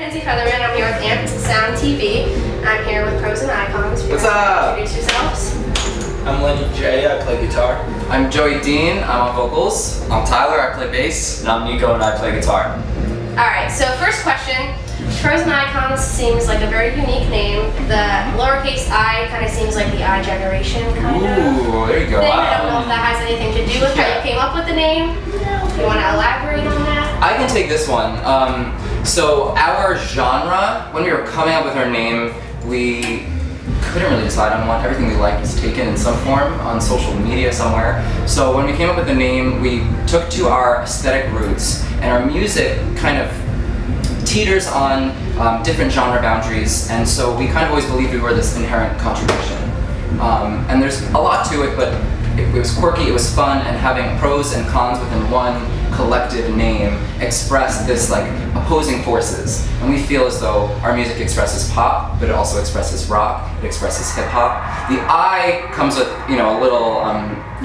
Mackenzie Featherman. I'm here with Amp Sound TV. I'm here with Pros and Icons. What's up? Introduce yourselves. I'm Lenny J, I play guitar. I'm Joey Dean, I'm on vocals. I'm Tyler, I play bass. And I'm Nico and I play guitar. Alright, so first question. Pros and Icons seems like a very unique name. The lowercase I kind of seems like the I generation kind Ooh, there you go. thing. I don't know if that has anything to do with how you came up with the name. Do you want to elaborate on that? I can take this one. So our genre, when we were coming up with our name, we couldn't really decide on one. Everything we liked was taken in some form on social media somewhere. So when we came up with the name, we took to our aesthetic roots, and our music kind of teeters on different genre boundaries, and so we kind of always believed we were this inherent contradiction. And there's a lot to it, but it was quirky, it was fun, and having pros and cons within one collective name expressed this like opposing forces. And we feel as though our music expresses pop, but it also expresses rock, it expresses hip hop. The I comes with, a little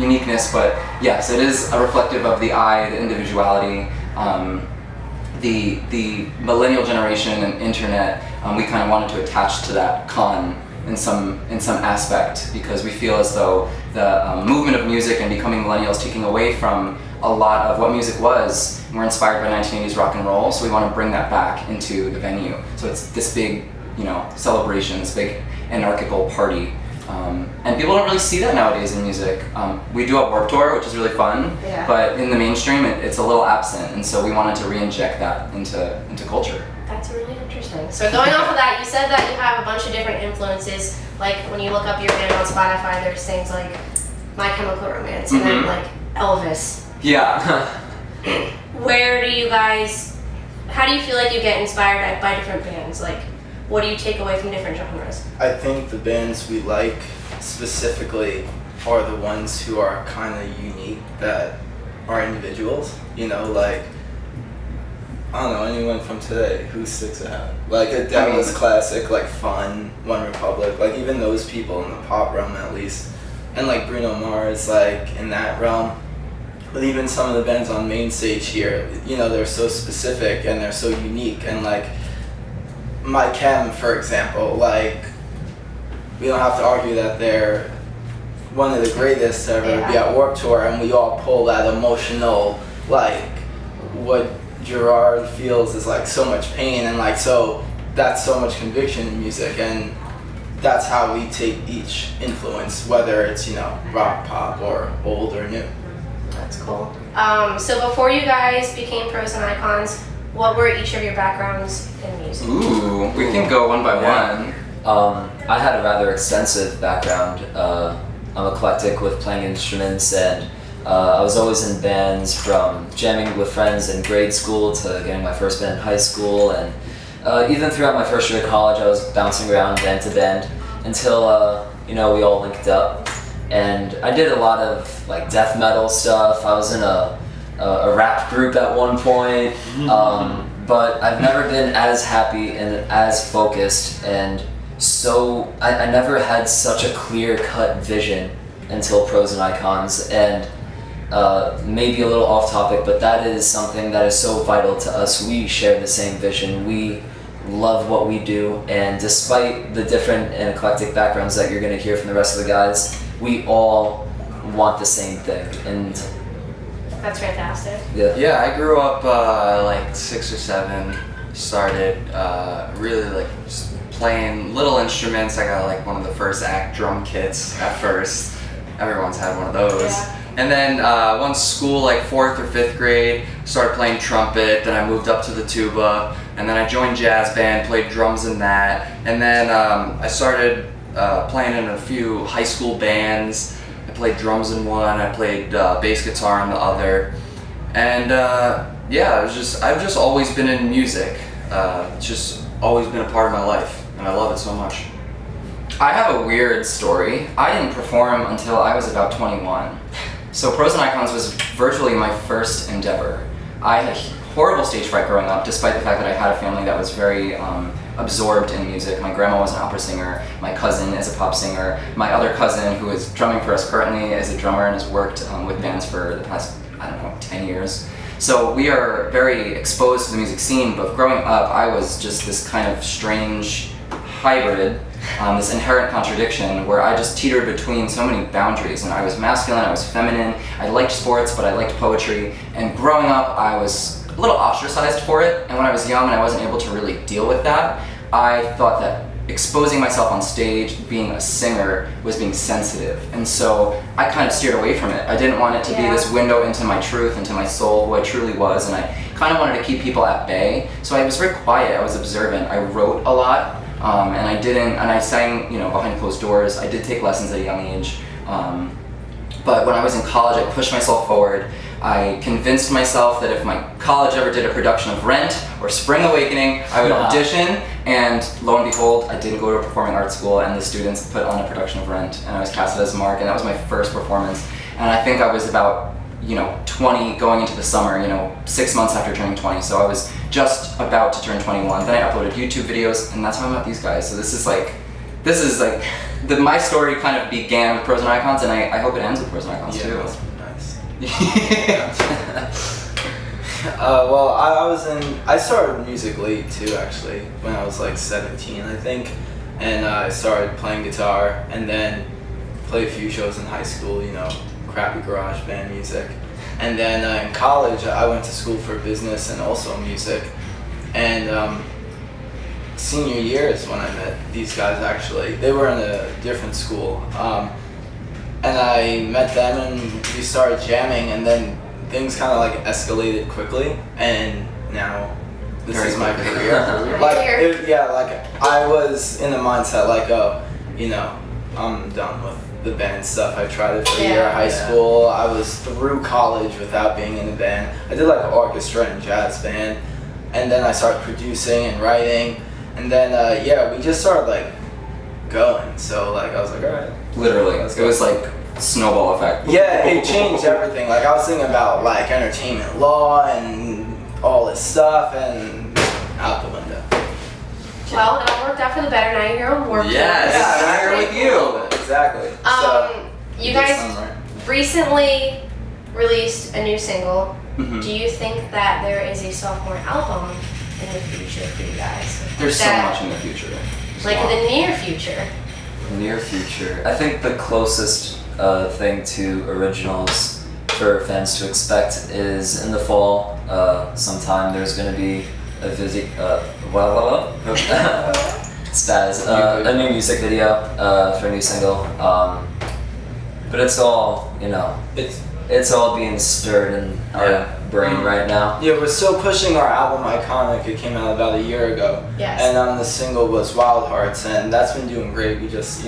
uniqueness, but yes, it is a reflective of the I, the individuality. The millennial generation and internet, we kind of wanted to attach to that con in some aspect, because we feel as though the movement of music and becoming millennials taking away from a lot of what music was. We're inspired by 1980s rock and roll, so we want to bring that back into the venue. So it's this big, celebration, this big anarchical party. And people don't really see that nowadays in music. We do a Warped Tour, which is really fun, but in the mainstream it's a little absent, and so we wanted to re-inject that into culture. That's really interesting. So going off of that, you said that you have a bunch of different influences. Like when you look up your band on Spotify, there's things like My Chemical Romance and then like Elvis. Yeah. How do you feel like you get inspired by different bands? Like, what do you take away from different genres? I think the bands we like specifically are the ones who are kind of unique, that are individuals. Like, I don't know, anyone from today who sticks out. Like a Devil's classic, like Fun, One Republic, like even those people in the pop realm at least. And like Bruno Mars, like in that realm. But even some of the bands on main stage here, they're so specific and they're so unique. And like My Chem, for example, like we don't have to argue that they're one of the greatest to ever be at Warped Tour, and we all pull that emotional, like what Gerard feels is like so much pain, and like so that's so much conviction in music, and that's how we take each influence, whether it's rock, pop, or old or new. That's cool. So before you guys became Pros and Icons, what were each of your backgrounds in music? Ooh, we can go one by one. I had a rather extensive background. I'm eclectic with playing instruments, and I was always in bands, from jamming with friends in grade school to getting my first band in high school, and even throughout my first year of college I was bouncing around band to band until we all linked up. And I did a lot of like death metal stuff. I was in a rap group at one point, but I've never been as happy and as focused, and so I never had such a clear-cut vision until Pros and Icons. And maybe a little off topic, but that is something that is so vital to us. We share the same vision. We love what we do, and despite the different and eclectic backgrounds that you're going to hear from the rest of the guys, we all want the same thing. And That's fantastic. Yeah, I grew up like 6 or 7, started really like just playing little instruments. I got like one of the first act drum kits at first. Everyone's had one of those. Yeah. And then once school, like 4th or 5th grade, started playing trumpet. Then I moved up to the tuba, and then I joined jazz band, played drums in that. And then I started playing in a few high school bands. I played drums in one, I played bass guitar in the other. And I've just always been in music. It's just always been a part of my life, and I love it so much. I have a weird story. I didn't perform until I was about 21. So Pros and Icons was virtually my first endeavor. I had horrible stage fright growing up, despite the fact that I had a family that was very absorbed in music. My grandma was an opera singer, my cousin is a pop singer, my other cousin, who is drumming for us currently, is a drummer and has worked with bands for the past, 10 years. So we are very exposed to the music scene, but growing up, I was just this kind of strange hybrid, this inherent contradiction where I just teetered between so many boundaries, and I was masculine, I was feminine, I liked sports, but I liked poetry, and growing up, I was a little ostracized for it, and when I was young and I wasn't able to really deal with that, I thought that exposing myself on stage, being a singer, was being sensitive. And so I kind of steered away from it. I didn't want it to be this window into my truth, into my soul, who I truly was, and I kind of wanted to keep people at bay. So I was very quiet, I was observant. I wrote a lot, and I sang, behind closed doors. I did take lessons at a young age. But when I was in college, I pushed myself forward. I convinced myself that if my college ever did a production of Rent or Spring Awakening, I would audition, and lo and behold, I did go to a performing arts school, and the students put on a production of Rent, and I was casted as Mark, and that was my first performance. And I think I was about 20 going into the summer, 6 months after turning 20, so I was just about to turn 21. Then I uploaded YouTube videos, and that's how I met these guys. So this is like, my story kind of began with Pros and Icons, and I hope it ends with Pros and Icons too. That's nice. Well, I started music late too, actually, when I was like 17, I think, and I started playing guitar, and then played a few shows in high school, crappy garage band music, and then in college I went to school for business and also music, and senior year is when I met these guys. Actually, they were in a different school, and I met them and we started jamming, and then things kind of like escalated quickly, and now this is my career. I was in the mindset I'm done with the band stuff. I tried it for a year of high school. I was through college without being in a band. I did like orchestra and jazz band, and then I started producing and writing, and then we just started going. So I was like, all right. Literally, it was like snowball effect. Yeah, it changed everything. I was thinking about entertainment law and all this stuff, and out the window. Well, it all worked out for the better. Now you're your own work. Yes. Yeah, I'm here with you. Exactly. You guys recently released a new single. Mm-hmm. Do you think that there is a sophomore album in the future for you guys? There's so much in the future. In the near future. Near future. I think the closest thing to originals for fans to expect is in the fall. Sometime there's going to be a Spaz, a new music video for a new single. But it's all, it's all being stirred in our brain right now. Yeah, we're still pushing our album Iconic. It came out about a year ago. Yes. And the single was Wild Hearts, and that's been doing great. We just,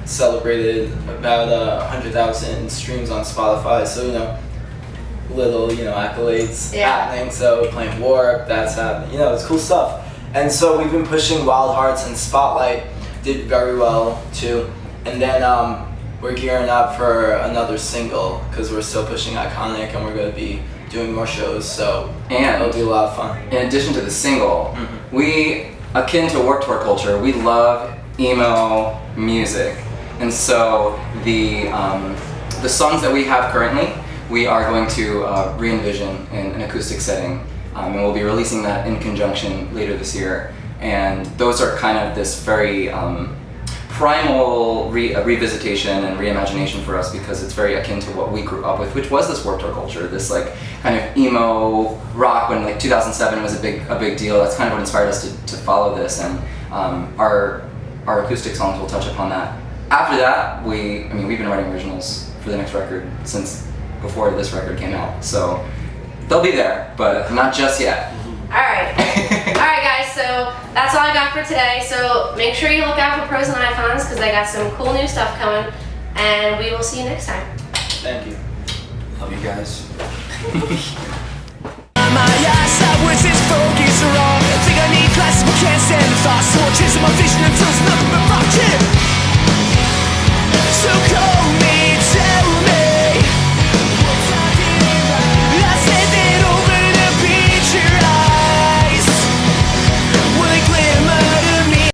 celebrated about 100,000 streams on Spotify. So, little, accolades happening. So playing Warp, that's happening. It's cool stuff. And so we've been pushing Wild Hearts, and Spotlight did very well too. And then we're gearing up for another single because we're still pushing Iconic, and we're going to be doing more shows, so it'll be a lot of fun. In addition to the single, we, akin to Warped Tour culture, we love emo music. And so the songs that we have currently, we are going to re-envision in an acoustic setting, and we'll be releasing that in conjunction later this year. And those are kind of this very primal revisitation and reimagination for us, because it's very akin to what we grew up with, which was this Warped Tour culture, this kind of emo rock when 2007 was a big deal. That's kind of what inspired us to follow this, and our acoustic songs will touch upon that. After that, we've been writing originals for the next record since before this record came out, so they'll be there, but not just yet. Alright. Alright guys, so that's all I got for today. So make sure you look out for Pros and Icons because I got some cool new stuff coming, and we will see you next time. Thank you. Love you guys. My eyes focus wrong. Think I need classical, can't stand the thoughts. Swatches of my vision until it's nothing but